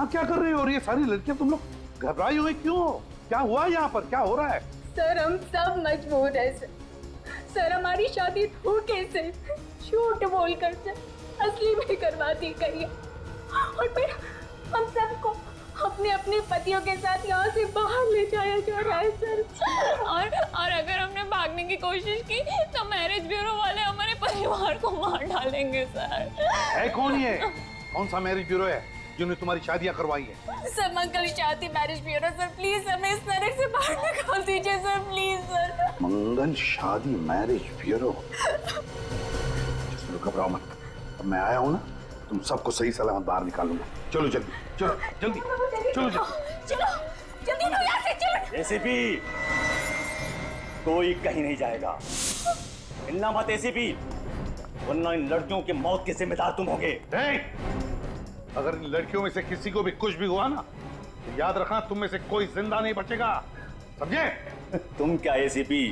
यहाँ क्या कर रही हो? और ये सारी लड़कियां तुम लोग घबराई हुई क्यों हो? क्या हुआ यहाँ पर? क्या हो रहा है? सर हम सब मजबूर है सर। सर हमारी शादी धोखे से, झूठ बोलकर सर असली में करवा दी गई है और फिर हम सबको अपने अपने पतियों के साथ यहाँ से बाहर ले जाया जा रहा है सर। और अगर हमने भागने की कोशिश की तो मैरिज ब्यूरो वाले हमारे परिवार को मार डालेंगे सर। है कौन ये? कौन सा मैरिज ब्यूरो है जिन्होंने तुम्हारी शादियां करवाई है? सर मंगल शादी मैरिज ब्यूरो सर, प्लीज हमें इस नरक से बाहर निकाल दीजिए सर, प्लीज सर। मंगल शादी मैरिज ब्यूरो? घबराओ मत, अब मैं आया हूँ ना, तुम सबको सही सलामत बाहर निकालूंगा। चलो जल्दी, चलो जल्दी, चलो चलो जल्दी लो यहाँ से, चलो। एसीपी कोई कहीं नहीं जाएगा, हिलना मत एसीपी, वरना इन लड़कियों की मौत के जिम्मेदार तुम होगे। अगर इन लड़कियों में से किसी को भी कुछ भी हुआ ना, तो याद रखना तुम में से कोई जिंदा नहीं बचेगा, समझे? तुम क्या एसीपी,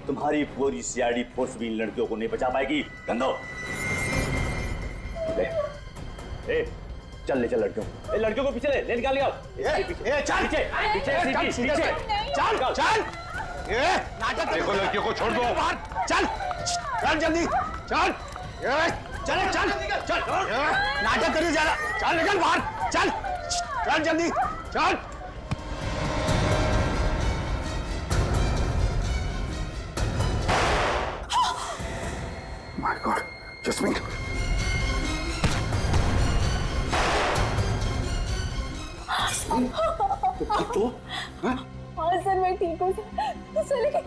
तुम्हारी पूरी सीआईडी फोर्स भी इन लड़कियों को नहीं बचा पाएगी। गंदो ले, चल ले चल लड़कियों को पीछे ले निकाल निकाल। चल पीछे पीछे चल चल। देखो लड़कियों को छोड़ दो, चल चल जल्दी चल चल चल चल, नाटक करिए ज्यादा, चल निकल बाहर, चल चल जल्दी चल। माय गॉड, जस्मीन तो हाँ सर मैं ठीक हूँ सर, लेकिन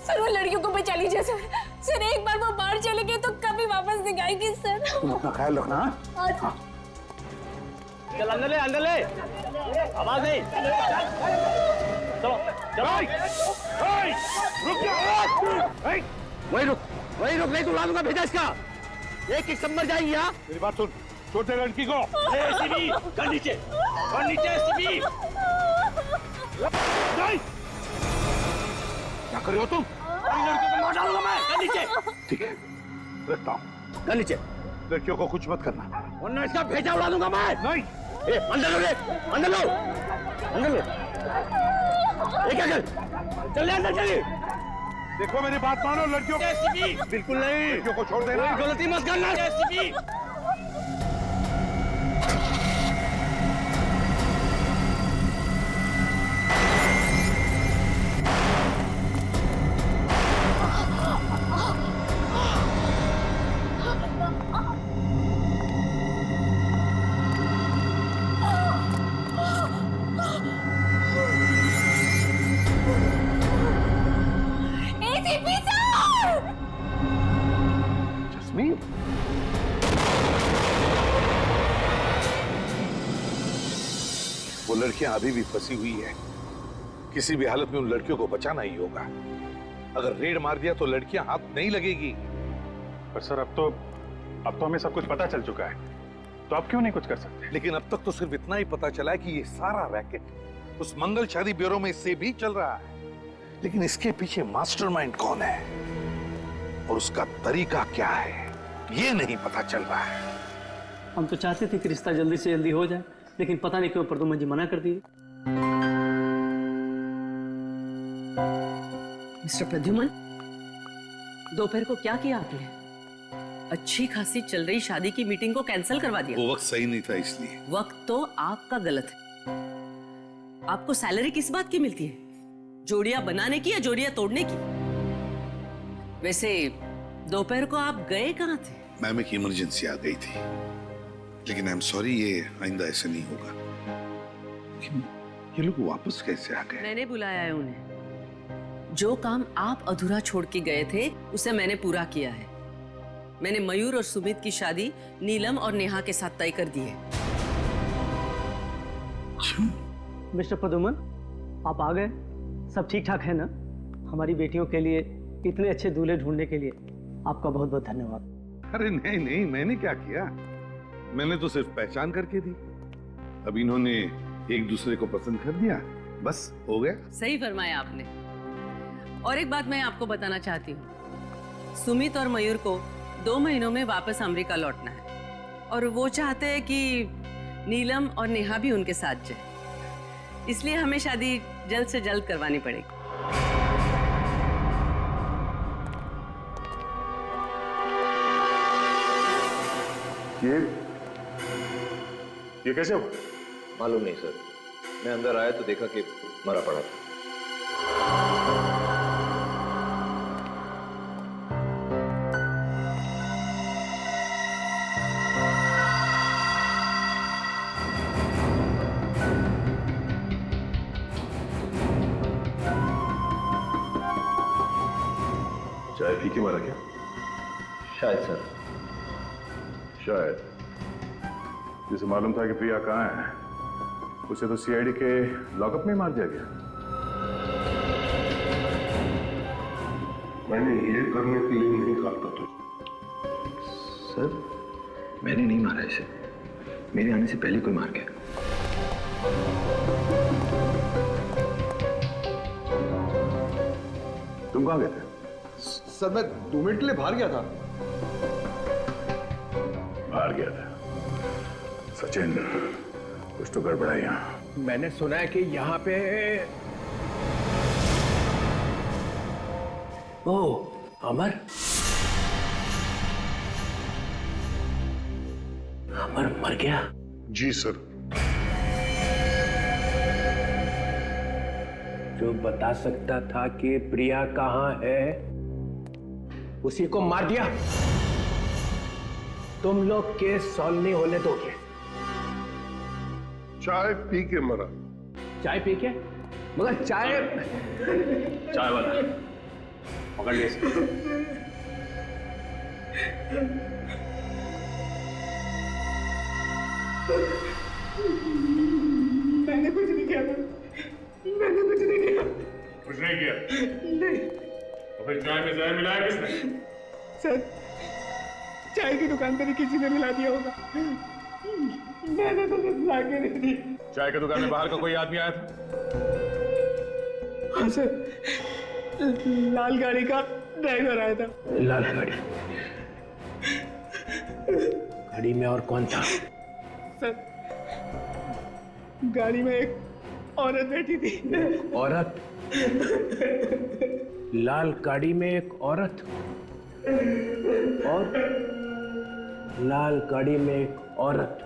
सर वो लड़कियों को बचा लीजिए सर। सर एक बार वो बाहर चले गए तो कभी वापस नहीं आएगी सर। तुम अपना ख्याल रखना। हाँ चल अंदर ले, आवाज नहीं। चलो चलो रुक जा, वही रुक नहीं तो ला दूंगा, भेजा इसका, एक समझ जाएगी। यहाँ मेरी बात सुन, छोटे लड़की को एसीपी कर नीचे एसीपी। क्या कर रहे हो तुम? लड़कियों को मार डालूंगा मैं, कर नीचे। ठीक है, रखता हूँ। कर नीचे, लड़कियों को कुछ मत करना, वरना इसका भेजा उड़ा दूंगा मैं। नहीं। अंदर लो, अंदर लो, अंदर लो। क्या चल ले अंदर चलिए। देखो मेरी बात मानो, लड़कियों को बिल्कुल नहीं, लड़कियों को छोड़ देना। गलती मत करना एसीपी। जस्मीन, वो लड़कियां अभी भी फंसी हुई है, किसी भी हालत में उन लड़कियों को बचाना ही होगा। अगर रेड मार दिया तो लड़कियां हाथ नहीं लगेगी। पर सर अब तो हमें सब कुछ पता चल चुका है, तो आप क्यों नहीं कुछ कर सकते? लेकिन अब तक तो सिर्फ इतना ही पता चला है कि ये सारा रैकेट उस मंगल शादी ब्यूरो में से भी चल रहा है, लेकिन इसके पीछे मास्टरमाइंड कौन है और उसका तरीका क्या है, ये नहीं पता चल रहा है। हम तो चाहते थे कि रिश्ता जल्दी से जल्दी हो जाए, लेकिन पता नहीं क्यों प्रदुमन जी मना कर दिए। मिस्टर प्रद्युमन, दोपहर को क्या किया आपने? अच्छी खासी चल रही शादी की मीटिंग को कैंसिल करवा दिया। वो वक्त सही नहीं था इसलिए। वक्त तो आपका गलत है। आपको सैलरी किस बात की मिलती है? जोड़ियां बनाने की या जोड़ियां तोड़ने की? वैसे दोपहर को आप गए कहाँ थे? मैम एक इमरजेंसी आ गई थी, लेकिन आई एम सॉरी, ये आइंदा ऐसे नहीं होगा। लेकिन ये लोग वापस कैसे आ गए? मैंने बुलाया है उन्हें। जो काम आप अधूरा छोड़ के गए थे उसे मैंने पूरा किया है। मैंने मयूर और सुमित की शादी नीलम और नेहा के साथ तय कर दी है। मिस्टर प्रदुमन, आप आ गए, सब ठीक ठाक है ना? हमारी बेटियों के लिए इतने अच्छे दूल्हे ढूंढने के लिए आपका बहुत बहुत धन्यवाद। अरे नहीं नहीं, मैंने क्या किया, मैंने तो सिर्फ पहचान करके दी। अब इन्होंने एक दूसरे को पसंद कर दिया, बस हो गया। सही फरमाया आपने। और एक बात मैं आपको बताना चाहती हूँ, सुमित और मयूर को 2 महीनों में वापस अमेरिका लौटना है और वो चाहते हैं कि नीलम और नेहा भी उनके साथ जाए, इसलिए हमें शादी जल्द से जल्द करवानी पड़ेगी। ये कैसे हो? मालूम नहीं सर, मैं अंदर आया तो देखा कि मरा पड़ा था। चाय पी के मारा क्या? शायद सर। शायद। जिसे मालूम था कि प्रिया कहाँ है, उसे तो सीआईडी के लॉकअप में मार दिया गया। मैंने ये करने के लिए नहीं कहा था तुझे। सर मैंने नहीं मारा इसे, मेरे आने से पहले कोई मार गया। तुम कहाँ गए थे? सर मैं 2 मिनट के लिए बाहर गया था। बाहर गया था? सचिन, कुछ तो गड़बड़ा है यहाँ। मैंने सुना है कि यहाँ पे अमर मर गया। जी सर। जो बता सकता था कि प्रिया कहाँ है, उसी को मार दिया। तुम लोग केस सॉल्व नहीं होने दोगे। चाय पी के मरा। चाय पी के? मगर चाय वाला पकड़ लिया इसे। मैंने कुछ नहीं किया। मैंने कुछ नहीं किया। कुछ नहीं किया? नहीं। तो फिर चाय में जहर मिलाया किसने? सर चाय की दुकान पर ही किसी ने मिला दिया होगा। मैंने तो कुछ ला के नहीं दी। चाय की दुकान में बाहर का कोई आदमी आया था? हाँ सर, लाल गाड़ी का ड्राइवर आया था। लाल गाड़ी में और कौन था? सर गाड़ी में एक औरत बैठी थी। औरत? लाल गाड़ी में एक औरत और लाल गाड़ी में एक औरत,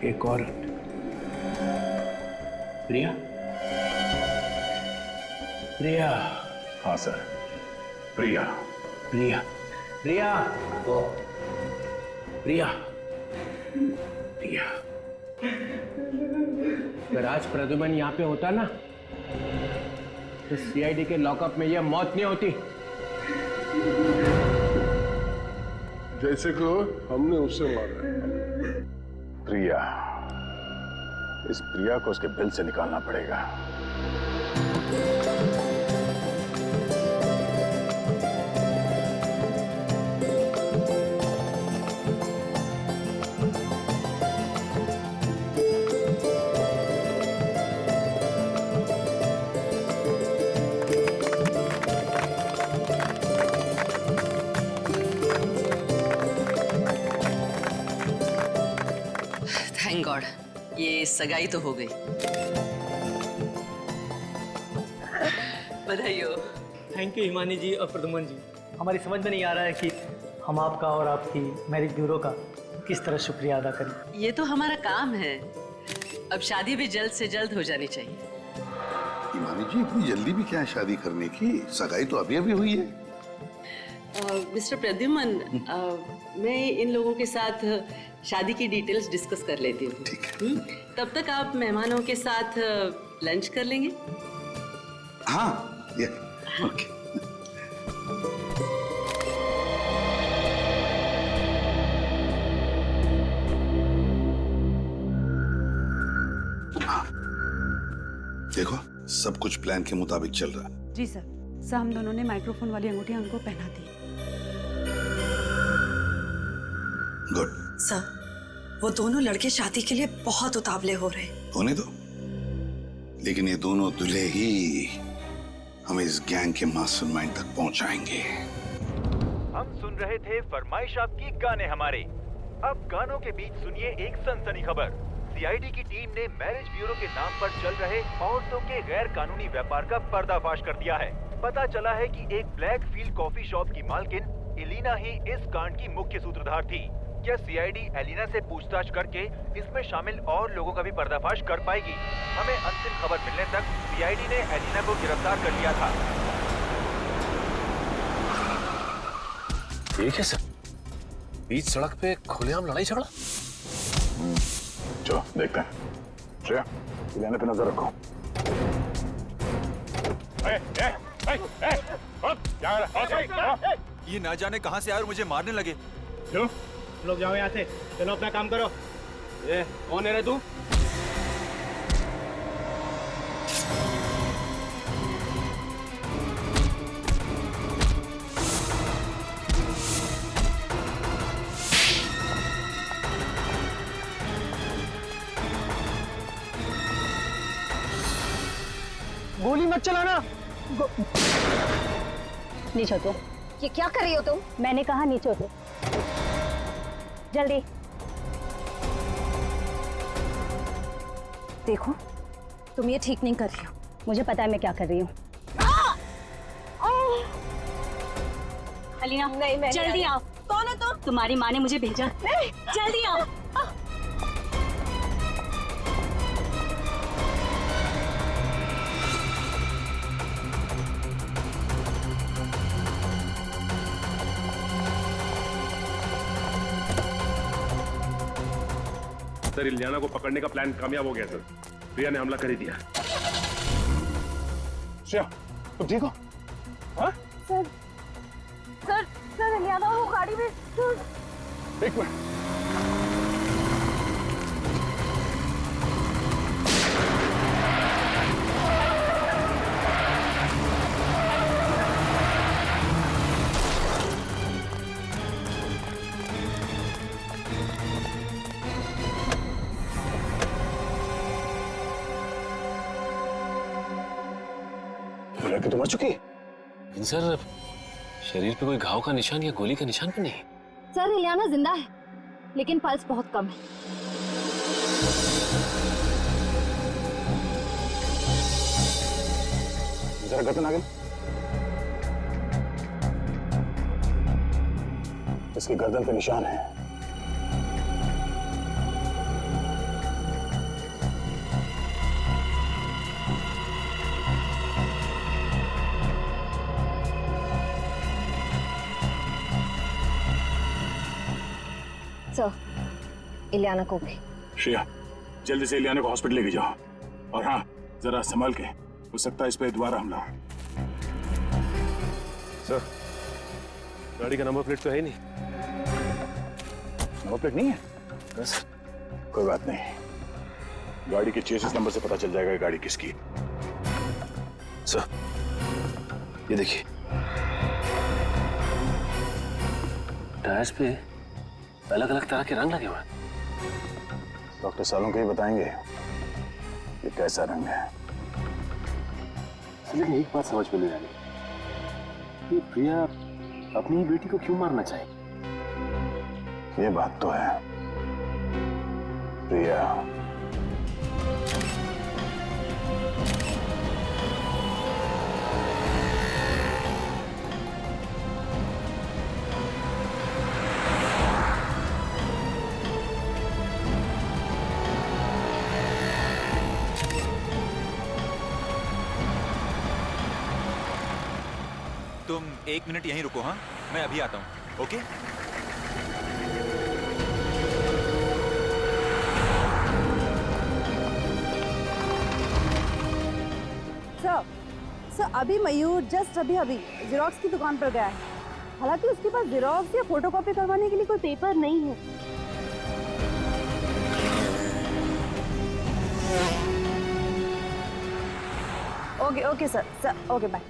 एक औरत। प्रिया? प्रिया? हाँ सर, प्रिया। प्रिया? प्रिया? प्रिया? प्रिया? अगर आज प्रद्युमन यहाँ पे होता ना, तो सीआईडी के लॉकअप में यह मौत नहीं होती। जैसे कि हमने उसे मारा है। प्रिया, इस प्रिया को उसके बिल से निकालना पड़ेगा। थैंक गॉड, ये सगाई तो हो गई। बधाई हो। थैंक यू हिमानी जी और प्रद्युमन जी। हमारी समझ में नहीं आ रहा है कि हम आपका और आपकी मैरिज ब्यूरो का किस तरह शुक्रिया अदा करें। ये तो हमारा काम है। अब शादी भी जल्द से जल्द हो जानी चाहिए। हिमानी जी इतनी जल्दी भी क्या है शादी करने की? सगाई तो अभी अभी हुई है। मिस्टर प्रद्युमन, मैं इन लोगों के साथ शादी की डिटेल्स डिस्कस कर लेती हूँ। ठीक है। तब तक आप मेहमानों के साथ लंच कर लेंगे? हाँ, ये ओके। हाँ, देखो सब कुछ प्लान के मुताबिक चल रहा है। जी सर, हम दोनों ने माइक्रोफोन वाली अंगूठियां उनको पहना दी। गुड। सर, वो दोनों लड़के शादी के लिए बहुत उतावले हो रहे हैं। होने दो, लेकिन ये दोनों दूल्हे ही हमें इस गैंग के मास्टरमाइंड तक पहुंचाएंगे। हम सुन रहे थे फरमाइश आपकी गाने हमारे। अब गानों के बीच सुनिए एक सनसनी खबर। सीआईडी की टीम ने मैरिज ब्यूरो के नाम पर चल रहे औरतों के गैर कानूनी व्यापार का पर्दाफाश कर दिया है। पता चला है कि एक ब्लैक फील्ड कॉफी शॉप की मालकिन एलिना ही इस कांड की मुख्य सूत्रधार थी। क्या सीआईडी एलिना से पूछताछ करके इसमें शामिल और लोगों का भी पर्दाफाश कर पाएगी? हमें अंतिम खबर मिलने तक सीआईडी ने एलिना को गिरफ्तार कर लिया था। ये कैसे? बीच सड़क पे खुलेआम लड़ाई झगड़ा? चलो देखते हैं। श्रेया, इलियाना पे नजर रखो। ये ना जाने कहां से आए और मुझे मारने लगे। क्यों? लोग जाओ यहाँ से, चलो अपना काम करो। ये कौन है रे तू? गोली मत चलाना। नीचे उतरो। ये क्या कर रही हो तुम? मैंने कहा नीचे उतरो। जल्दी। देखो, तुम ये ठीक नहीं कर रही हो। मुझे पता है मैं क्या कर रही हूँ। अलीना, नहीं, जल्दी आओ। कौन हो तुम? तुम्हारी माँ ने मुझे भेजा। जल्दी आओ। सर, इलियाना को पकड़ने का प्लान कामयाब हो गया सर। प्रिया ने हमला कर ही दिया। श्रेया, तुम ठीक हो? हाँ? सर इलियाना वो गाड़ी में। एक मिनट। तो मर चुकी है। लेकिन सर, शरीर पे कोई घाव का निशान या गोली का निशान भी नहीं। सर इलियाना जिंदा है, लेकिन पल्स बहुत कम है। जरा गर्दन आगे। इसकी गर्दन पे निशान है। इलियाना को भी। श्रेया, जल्दी से इलियाना को हॉस्पिटल लेके जाओ। और हाँ, जरा संभाल के, हो सकता है इस पे दोबारा हमला हो। सर, गाड़ी का नंबर प्लेट तो है ही नहीं। नंबर प्लेट नहीं है? बस कोई बात नहीं, गाड़ी के चेसिस नंबर से पता चल जाएगा गाड़ी किसकी। सर, ये देखिए, टायर्स पे अलग अलग तरह के रंग लगे हुए हैं। डॉक्टर सालों के ही बताएंगे ये कैसा रंग है। लेकिन एक बात समझ में नहीं आ रही, ये प्रिया अपनी ही बेटी को क्यों मारना चाहिए? ये बात तो है। प्रिया तुम 1 मिनट यहीं रुको। हाँ, मैं अभी आता हूँ। ओके? सर अभी मयूर जस्ट अभी जेरोक्स की दुकान पर गया है। हालांकि उसके पास जेरोक्स या फोटोकॉपी करवाने के लिए कोई पेपर नहीं है। Okay sir okay bye.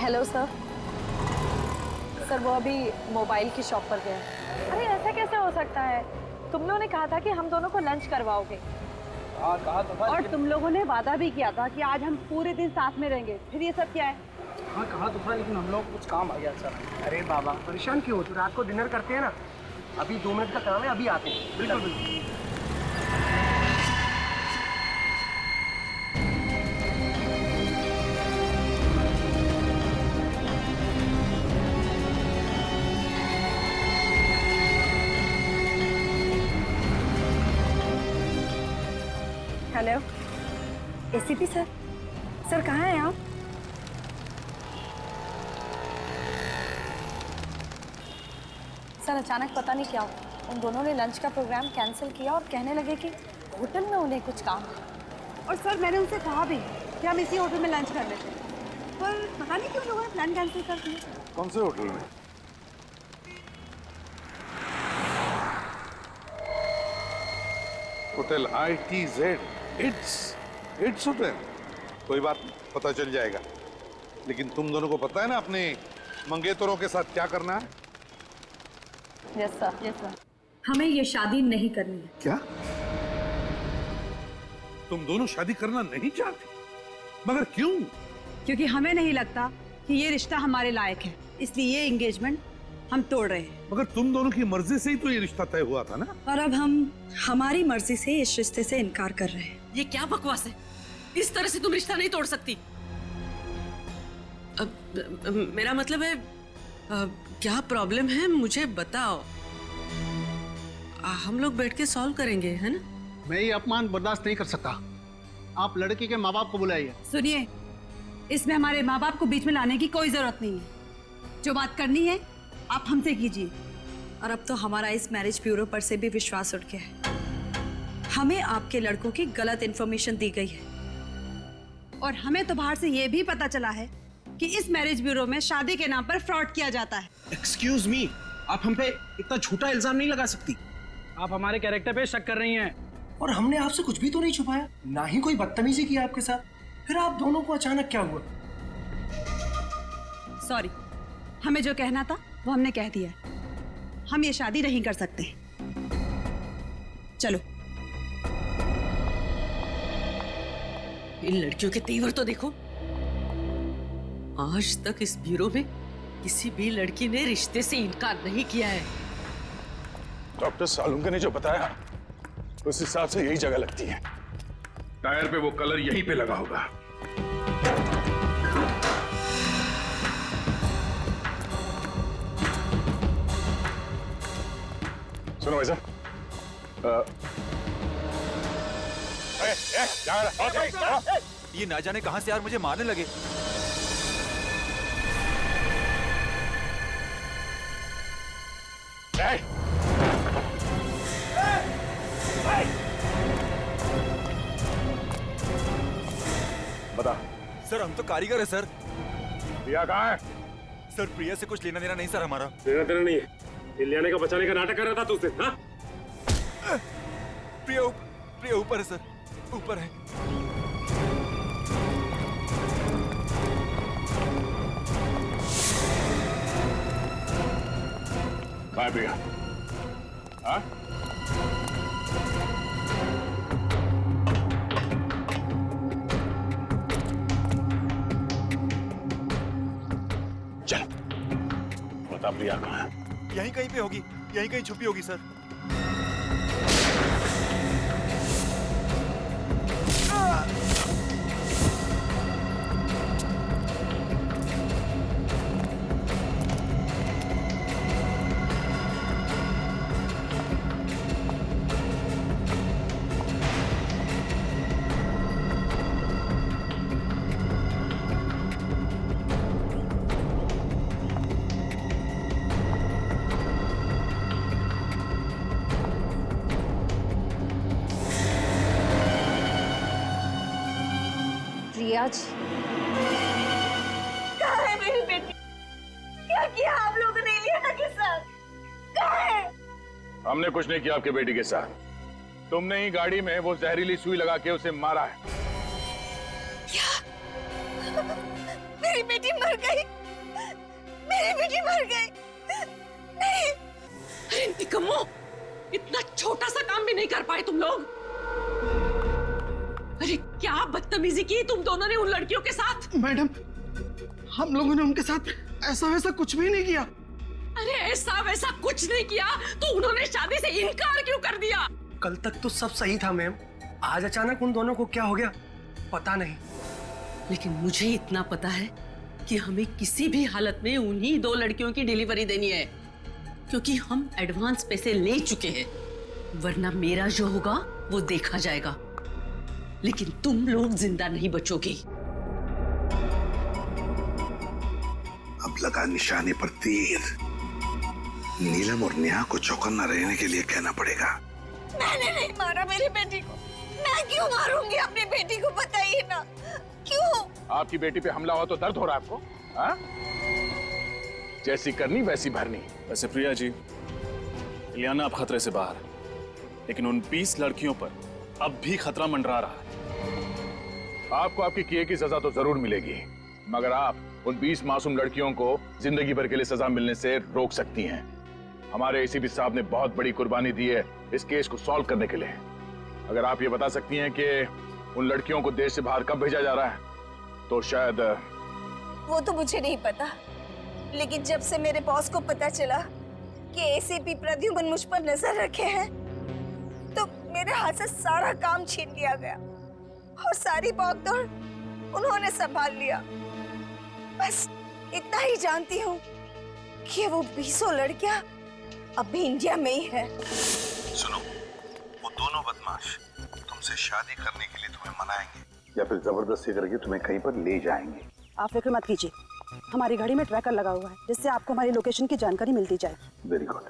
Hello sir. Sir वो अभी मोबाइल की शॉप पर गया। अरे ऐसा कैसे हो सकता है? तुम लोगों ने कहा था कि हम दोनों को लंच करवाओगे। हाँ कहा तो था। और तुम लोगों ने वादा भी किया था कि आज हम पूरे दिन साथ में रहेंगे। फिर ये सब क्या है? हाँ कहा तो था, लेकिन हम लोग कुछ काम आ गया सर। अरे बाबा परेशान क्यों हो? तो रात को डिनर करते हैं ना, अभी 2 मिनट का काम है, अभी आते हैं। बिल्कुल बिल्कुल। Hello ACP sir. सर कहाँ हैं आप? सर अचानक पता नहीं क्या हुआ, उन दोनों ने लंच का प्रोग्राम कैंसिल किया और कहने लगे कि होटल में उन्हें कुछ काम है। और सर मैंने उनसे कहा भी कि हम इसी होटल में लंच कर लेते हैं, पर पता नहीं क्यों लोगों ने प्लान कैंसिल कर दिया। कौन से होटल में? Hotel ITZ। It's hotel. कोई बात नहीं, पता चल जाएगा। लेकिन तुम दोनों को पता है ना अपने मंगेतरों के साथ क्या करना है? Yes sir, yes sir. हमें ये शादी नहीं करनी है। क्या तुम दोनों शादी करना नहीं चाहती? मगर क्यों? क्योंकि हमें नहीं लगता कि ये रिश्ता हमारे लायक है, इसलिए ये एंगेजमेंट हम तोड़ रहे हैं। मगर तुम दोनों की मर्जी से ही तो ये रिश्ता तय हुआ था ना। और अब हम हमारी मर्जी से इस रिश्ते से इनकार कर रहे हैं। ये क्या बकवास है? इस तरह से तुम रिश्ता नहीं तोड़ सकती। मेरा मतलब है क्या प्रॉब्लम है मुझे बताओ, हम लोग बैठ के सॉल्व करेंगे, है ना? मैं ये अपमान बर्दाश्त नहीं कर सकता। आप लड़की के माँ बाप को बुलाइए। सुनिए, इसमें हमारे माँ बाप को बीच में लाने की कोई जरूरत नहीं है। जो बात करनी है आप हमसे कीजिए। और अब तो हमारा इस मैरिज ब्यूरो पर से भी विश्वास उठ गया है। हमें आपके लड़कों की गलत इन्फॉर्मेशन दी गई है और हमें तो बाहर से ये भी पता चला है कि इस मैरिज ब्यूरो में शादी के नाम पर फ्रॉड किया जाता है। एक्सक्यूज मी, आप हम पे इतना झूठा इल्जाम नहीं लगा सकती। आप हमारे कैरेक्टर पे शक कर रही हैं। और हमने आपसे कुछ भी तो नहीं छुपाया, ना ही कोई बदतमीजी की आपके साथ। फिर आप दोनों को अचानक क्या हुआ? सॉरी, हमें जो कहना था वो हमने कह दिया। हम ये शादी नहीं कर सकते। चलो। इन लड़कियों के तेवर तो देखो। आज तक इस ब्यूरो में किसी भी लड़की ने रिश्ते से इनकार नहीं किया है। डॉक्टर सालुंके ने जो बताया उस हिसाब से यही जगह लगती है। टायर पे वो कलर यहीं पे लगा होगा। सुनो वैसा, ये ना जाने कहां से यार मुझे मारने लगे। बता। सर हम तो कारीगर है सर। प्रिया कहाँ है? सर प्रिया से कुछ लेना देना नहीं सर हमारा। लेना देना नहीं है, इलियाना का बचाने का नाटक कर रहा था तू उससे, हाँ? प्रिया ऊपर है सर, ऊपर है। कहाँ है प्रिया? हाँ? चल बता प्रिया कहाँ है? यहीं कहीं पे होगी, यहीं कहीं छुपी होगी सर। प्रिया जी, कहाँ है मेरी बेटी? क्या किया आप लोगों ने इलियाना के साथ? कहाँ है? हमने कुछ नहीं किया आपके बेटी के साथ। तुमने ही गाड़ी में वो जहरीली सुई लगा के उसे मारा है। क्या? मेरी बेटी मर गई? मेरी बेटी मर गई। नहीं। अरे निकम्मो, इतना छोटा सा काम भी नहीं कर पाए तुम लोग। अरे क्या बदतमीजी की तुम दोनों ने उन लड़कियों के साथ। मैडम, हम लोगों ने उनके साथ ऐसा वैसा कुछ भी नहीं किया। अरे ऐसा वैसा कुछ नहीं किया तो उन्होंने शादी से इनकार क्यों कर दिया? कल तक तो सब सही था मैम, आज अचानक उन दोनों को क्या हो गया पता नहीं। लेकिन मुझे इतना पता है कि हमें किसी भी हालत में उन्हीं 2 लड़कियों की डिलीवरी देनी है, क्योंकि हम एडवांस पैसे ले चुके हैं। वरना मेरा जो होगा वो देखा जाएगा, लेकिन तुम लोग जिंदा नहीं बचोगे। अब लगा निशाने पर तीर। नीलम और नेहा को चौकन्ना रहने के लिए कहना पड़ेगा। मैंने नहीं मारा मेरी बेटी को। मैं क्यों मारूंगी अपनी बेटी को, बताइए ना क्यों? आपकी बेटी पे हमला हुआ तो दर्द हो रहा है आपको? हाँ? जैसी करनी वैसी भरनी। वैसे प्रिया जी, इलियाना अब खतरे से बाहर है, लेकिन उन 20 लड़कियों पर अब भी खतरा मंडरा रहा है। आपको आपकी किए की सजा तो जरूर मिलेगी, मगर आप उन 20 मासूम लड़कियों को जिंदगी भर के लिए सजा मिलने से रोक सकती हैं। हमारे एसीपी साहब ने बहुत बड़ी कुर्बानी दी है इस केस को सॉल्व करने के लिए। अगर आप ये बता सकती हैं कि उन लड़कियों को देश से बाहर कब भेजा जा रहा है, तो शायद। वो तो मुझे नहीं पता, लेकिन जब से मेरे बॉस को पता चला कि एसीपी प्रद्युमन मुझ पर नजर रखे हैं, तो मेरे हाथ से सारा काम छीन लिया गया और सारी भागदौड़ उन्होंने संभाल लिया। बस इतना ही जानती हूँ कि वो 20 लड़कियां अब भी इंडिया में ही है। सुनो, वो दोनों बदमाश तुमसे शादी करने के लिए तुम्हें मनाएंगे या फिर जबरदस्ती करके तुम्हें कहीं पर ले जाएंगे। आप फिक्र मत कीजिए, हमारी गाड़ी में ट्रैकर लगा हुआ है जिससे आपको हमारी लोकेशन की जानकारी मिलती जाए। वेरी गुड,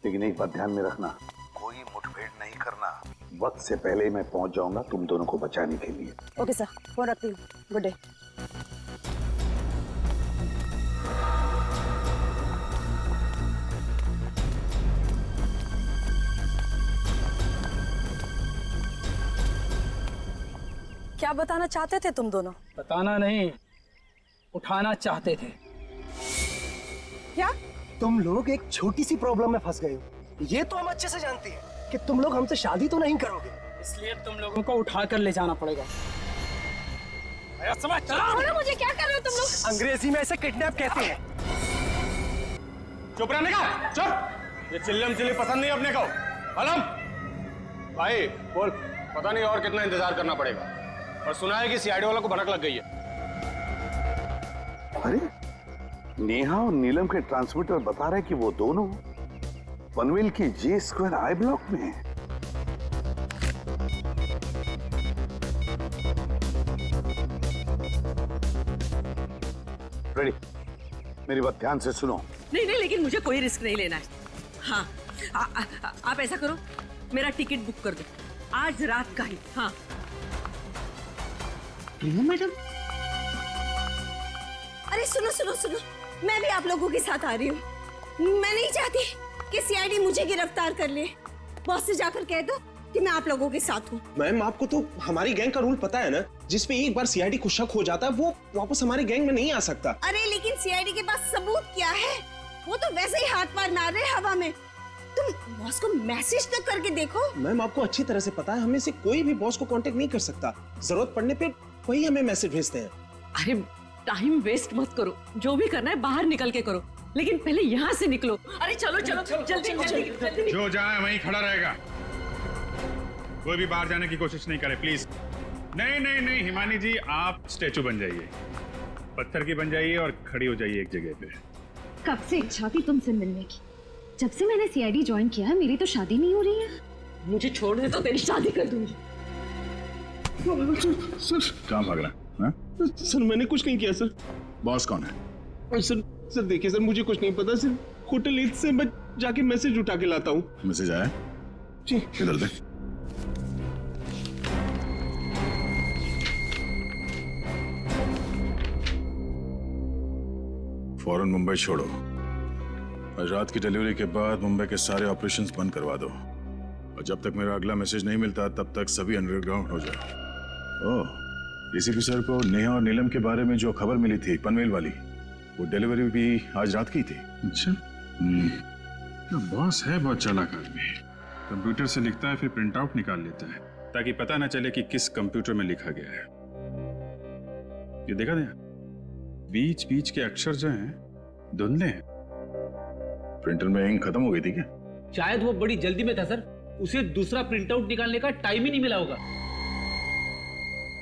लेकिन एक बात ध्यान में रखना, कोई मुठभेड़ नहीं करना। वक्त से पहले ही मैं पहुंच जाऊंगा तुम दोनों को बचाने के लिए। ओके सर, फोन रखती हूँ। Good day. क्या बताना चाहते थे तुम दोनों? बताना नहीं, उठाना चाहते थे। क्या? तुम लोग एक छोटी सी प्रॉब्लम में फंस गए हो। ये तो हम अच्छे से जानते हैं कि तुम लोग हमसे शादी तो नहीं करोगे, इसलिए तुम लोगों को उठा कर ले जाना पड़ेगा। समझ छोड़ो मुझे, क्या कर रहे हो तुम लोग? अंग्रेजी में ऐसे किडनैप कहते हैं। चुप रहने का, चुप। ये चिल्लम चिल्ली पसंद नहीं अपने को। आलम भाई बोल, पता नहीं और कितना इंतजार करना पड़ेगा। और सुना है कि सीआईडी वालों को भनक लग गई है। अरे नेहा और नीलम के ट्रांसमीटर बता रहे कि वो दोनों पनवेल की J² I ब्लॉक में हैं। रेडी, मेरी बात ध्यान से सुनो। नहीं नहीं, लेकिन मुझे कोई रिस्क नहीं लेना है। हाँ, आप ऐसा करो, मेरा टिकट बुक कर दो आज रात का ही। हाँ मैडम। अरे सुनो सुनो सुनो, मैं भी आप लोगों के साथ आ रही हूँ। मैं नहीं चाहती कि सीआईडी मुझे गिरफ्तार कर ले। बॉस से जाकर कह दो कि मैं आप लोगों के साथ हूँ। मैम, आपको तो हमारी गैंग का रूल पता है ना, जिसपे एक बार सीआईडी को शक हो जाता है वो वापस हमारी गैंग में नहीं आ सकता। अरे लेकिन सीआईडी के पास सबूत क्या है? वो तो वैसे ही हाथ पार मार रहे हवा में। तुम बॉस को मैसेज तो करके देखो। मैम, आपको अच्छी तरह से पता है हमें से कोई भी बॉस को कांटेक्ट नहीं कर सकता। जरूरत पड़ने पे वही हमें मैसेज भेजते हैं। अरे टाइम वेस्ट मत करो, जो भी करना है बाहर निकल के करो, लेकिन पहले यहाँ से निकलो। अरे चलो चलो जल्दी जल्दी। जो जाए वहीं खड़ा रहेगा, कोई भी बाहर जाने की कोशिश नहीं करे प्लीज। नहीं नहीं नहीं हिमानी जी, आप स्टैचू बन जाइए, पत्थर की बन जाइए और खड़ी हो जाइए एक जगह पे। कब से इच्छा थी तुमसे मिलने की, जब से मैंने सीआईडी ज्वाइन किया है मेरी तो शादी नहीं हो रही है। मुझे छोड़ दे तो तेरी शादी कर दूंगी। कहाँ भाग रहा है? सर मैंने कुछ नहीं किया सर। बॉस कौन है? सर देखिए सर, मुझे कुछ नहीं पता। सिर्फ होटल ईद से मैं जाके मैसेज उठा के लाता हूँ। मैसेज आया? जी। इधर दे। फौरन मुंबई छोड़ो। आज रात की डिलीवरी के बाद मुंबई के सारे ऑपरेशंस बंद करवा दो, और जब तक मेरा अगला मैसेज नहीं मिलता तब तक सभी अंडरग्राउंड हो जाओ। ओह, एसीपी सर को नेहा और नीलम के बारे में जो खबर मिली थी पनवेल वाली, वो डिलीवरी भी आज रात की थी। अच्छा, बॉस है बहुत चालाक आदमी। कंप्यूटर से लिखता है फिर प्रिंट आउट निकाल लेता है ताकि पता ना चले कि किस कंप्यूटर में लिखा गया है। ये देखा था, बीच बीच के अक्षर जो हैं धुंधले हैं। प्रिंटर में इंक खत्म हो गई थी क्या? शायद वो बड़ी जल्दी में था सर, उसे दूसरा प्रिंट आउट निकालने का टाइम ही नहीं मिला होगा।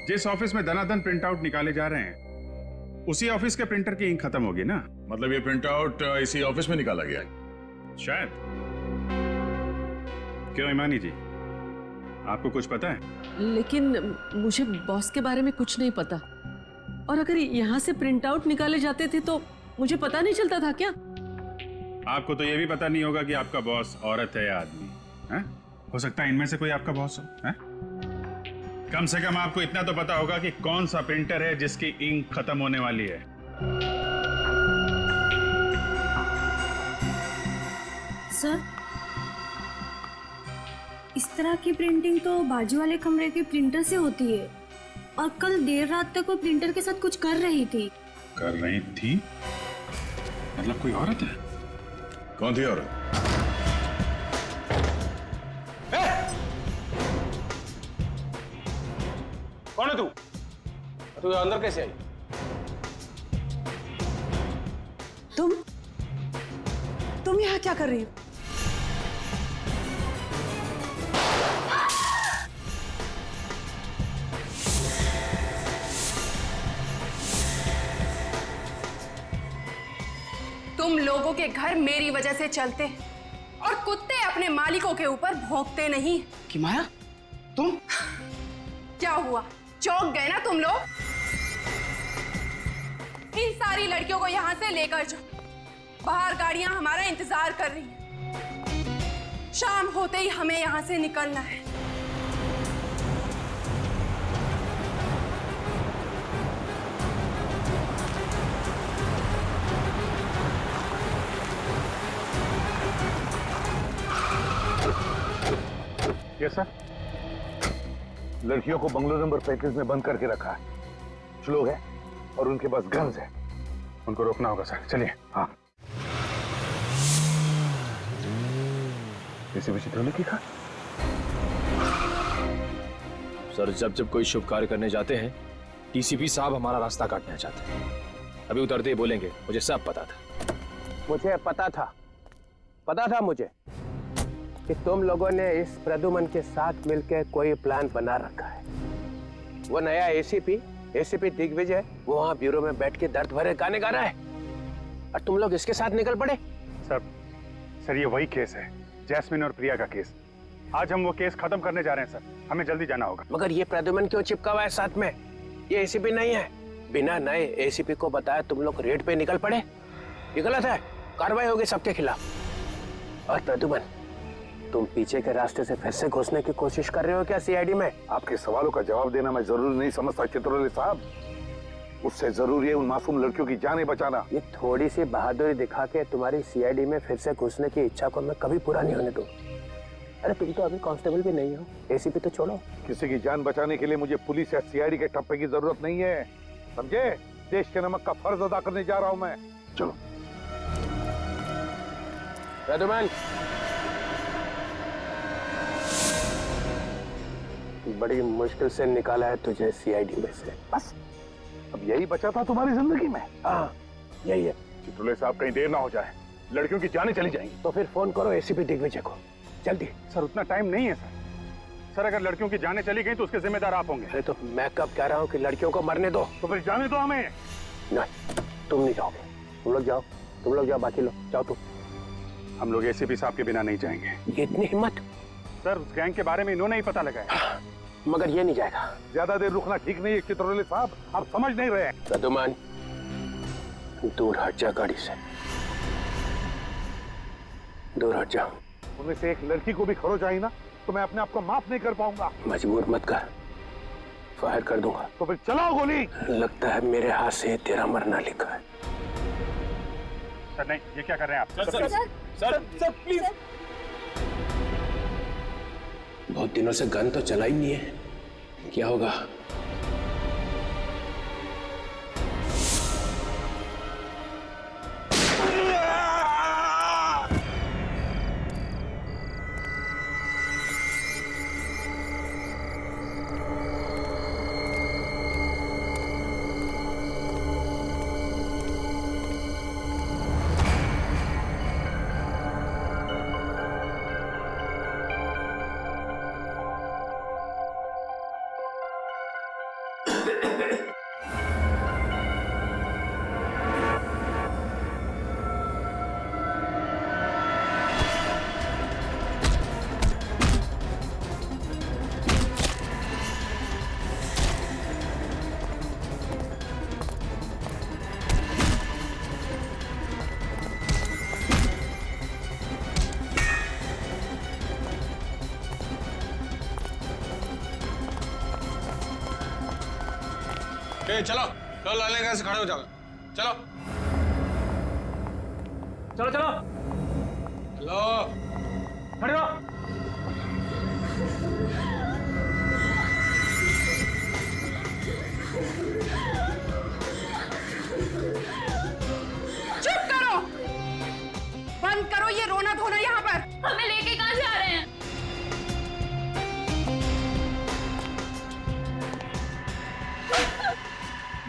जिस ऑफिस में दनादन प्रिंट आउट निकाले जा रहे हैं उसी ऑफिस के प्रिंटर की इंक खत्म होगी ना। मतलब ये प्रिंट आउट इसी ऑफिस में निकाला गया है शायद। क्यों हिमानी जी, आपको कुछ पता है? लेकिन मुझे बॉस के बारे में कुछ नहीं पता, और अगर यहाँ से प्रिंट आउट निकाले जाते थे तो मुझे पता नहीं चलता था क्या? आपको तो ये भी पता नहीं होगा कि आपका बॉस औरत है या आदमी है? हो सकता है इनमें से कोई आपका बॉस हो है? कम से कम आपको इतना तो पता होगा कि कौन सा प्रिंटर है जिसकी इंक खत्म होने वाली है। सर, इस तरह की प्रिंटिंग तो बाजू वाले कमरे के प्रिंटर से होती है, और कल देर रात तक वो प्रिंटर के साथ कुछ कर रही थी। कर रही थी? मतलब कोई औरत है? कौन थी औरत? कौन है तू? तू अंदर कैसे आई? तुम यहाँ क्या कर रही हो? तुम लोगों के घर मेरी वजह से चलते हैं और कुत्ते अपने मालिकों के ऊपर भौंकते नहीं। कि माया, तुम? क्या हुआ, चौंक गए ना तुम लोग? इन सारी लड़कियों को यहाँ से लेकर जाओ, बाहर गाड़ियां हमारा इंतजार कर रही हैं। शाम होते ही हमें यहाँ से निकलना है। Yes sir. लड़कियों को बंगलो नंबर 35 में बंद करके रखा है। कुछ लोग हैं और उनके पास गन्स है। उनको रोकना होगा सर, चलिए। हाँ। एसीपी चित्रोले की खा। सर, जब जब कोई शुभ कार्य करने जाते हैं टीसीपी साहब हमारा रास्ता काटना चाहते हैं। अभी उतरते ही बोलेंगे मुझे सब पता था। मुझे पता था मुझे कि तुम लोगों ने इस प्रद्युमन के साथ मिलकर कोई प्लान बना रखा है। वो नया एसीपी दिग्विजय वो वहां ब्यूरो में बैठ के दर्द भरे गाने गा रहा है और तुम लोग इसके साथ निकल पड़े। सर ये वही केस है, जैस्मिन और प्रिया का केस। आज हम वो केस खत्म करने जा रहे हैं सर, हमें जल्दी जाना होगा। मगर ये प्रद्युमन क्यों चिपका हुआ है साथ में? ये एसीपी नहीं है। बिना नए एसीपी को बताया तुम लोग रेड पे निकल पड़े। ये गलत है, कार्रवाई होगी सबके खिलाफ। और प्रद्युमन, तुम पीछे के रास्ते से फिर से घुसने की कोशिश कर रहे हो क्या सीआईडी में? आपके सवालों का जवाब देना मैं जरूरी नहीं समझता चित्रोले साहब। उससे जरूरी है उन मासूम लड़कियों की जानें बचाना। ये थोड़ी सी बहादुरी दिखा के तुम्हारी सीआईडी में फिर से घुसने की इच्छा को मैं कभी पूरा नहीं होने दूं। अरे तुम तो अभी कांस्टेबल भी नहीं हो, एसीपी तो छोड़ो। किसी की जान बचाने के लिए मुझे पुलिस या सीआईडी के ठप्पे की जरूरत नहीं है, समझे? देश के नमक का फर्ज अदा करने जा रहा हूं मैं। चलो प्रद्युमन, बड़ी मुश्किल से निकाला है तुझे सीआईडी में से। बस अब यही बचा था तुम्हारी जिंदगी में। हाँ यही है। चित्रोले साहब कहीं देर ना हो जाए, लड़कियों की जानें चली जाएंगी। तो फिर फोन करो एसीपी दिग्विजय को जल्दी। सर उतना टाइम नहीं है सर। अगर लड़कियों की जानें चली गई तो उसके जिम्मेदार आप होंगे। अरे तो मैं कब कह रहा हूँ कि लड़कियों को मरने दो? तो फिर जाने दो हमें। नहीं, तुम नहीं जाओगे। तुम लोग जाओ, बाकी लोग जाओ। तुम हम लोग एसीपी साहब के बिना नहीं जाएंगे। ये इतनी हिम्मत? सर उस गैंग के बारे में इन्होंने ही पता लगाया। मगर ये नहीं जाएगा। ज्यादा देर रुकना ठीक नहीं है चित्रोले साहब, आप समझ नहीं रहे। प्रद्युमन, दूर हट जा गाड़ी से, दूर हट जा। उनमें से एक लड़की को भी खरोच आई ना तो मैं अपने आप को माफ नहीं कर पाऊंगा। मजबूर मत कर, फायर कर दूंगा। तो फिर चलाओ गोली। लगता है मेरे हाथ से तेरा मरना लिखा है। सर नहीं, ये क्या कर रहे हैं आप? Sir please. बहुत दिनों से गन तो चला ही नहीं है, क्या होगा? चलो चलो, लाइन से खड़े हो जाओ। चलो चलो चलो चलो, खड़े हो। चुप करो, बंद करो ये रोना धोना यहाँ पर। हमें लेके कहाँ जा रहे हैं?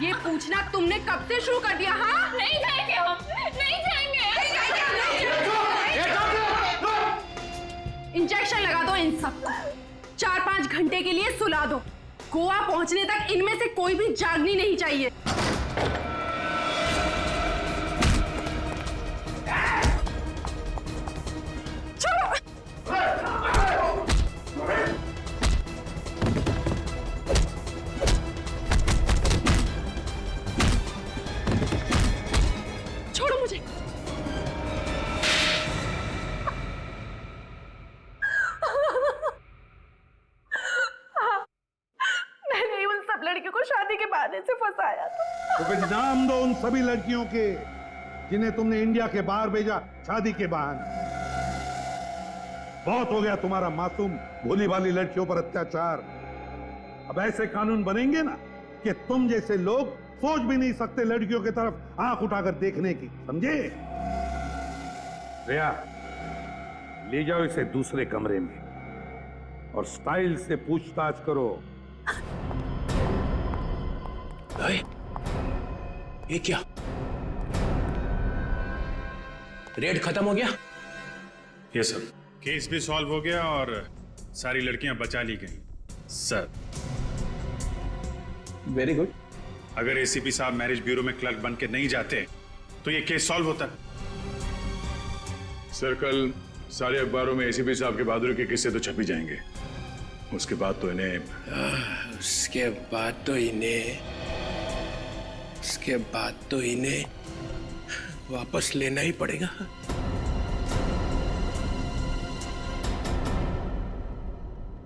ये पूछना तुमने कब से शुरू कर दिया? हाँ, नहीं जाएंगे हम, नहीं जाएंगे। इंजेक्शन लगा दो इन सबको, 4-5 घंटे के लिए सुला दो। गोवा पहुंचने तक इनमें से कोई भी जागनी नहीं चाहिए। छोड़ो मुझे। मैंने उन सब लड़कियों को शादी के बहाने से फंसाया था। तो फिर नाम दो उन सभी लड़कियों के जिन्हें तुमने इंडिया के बाहर भेजा शादी के बहाने। बहुत हो गया तुम्हारा मासूम भोली भाली लड़कियों पर अत्याचार। अब ऐसे कानून बनेंगे ना कि तुम जैसे लोग सोच भी नहीं सकते लड़कियों की तरफ आंख उठाकर देखने की, समझे? रिया, ले जाओ इसे दूसरे कमरे में और स्टाइल से पूछताछ करो। ये क्या? रेड खत्म हो गया? ये सर, केस भी सॉल्व हो गया और सारी लड़कियां बचा ली गई सर। Very good. अगर एसीपी साहब मैरिज ब्यूरो में क्लर्क बन के नहीं जाते तो ये केस सॉल्व होता। सर, कल सारे अखबारों में एसीपी साहब के बहादुरी के किस्से तो छप ही जाएंगे। उसके बाद तो इन्हें वापस लेना ही पड़ेगा।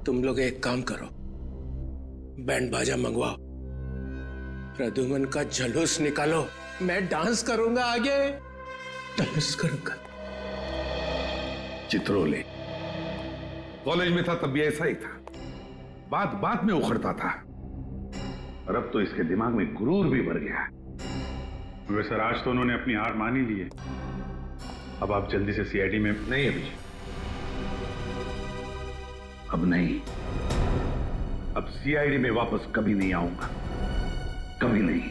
तुम लोग एक काम करो, बैंड बाजा मंगवाओ, प्रद्युमन का जलूस निकालो, मैं डांस करूंगा, आगे डांस करूंगा। चित्रोले कॉलेज में था तब भी ऐसा ही था, बात बात में उखड़ता था, और अब तो इसके दिमाग में गुरूर भी भर गया। वैसे सर, आज तो उन्होंने अपनी हार मान ही ली है। अब आप जल्दी से सीआईडी में। नहीं अभिजीत, अब नहीं। अब सीआईडी में वापस कभी नहीं आऊंगा, कभी नहीं।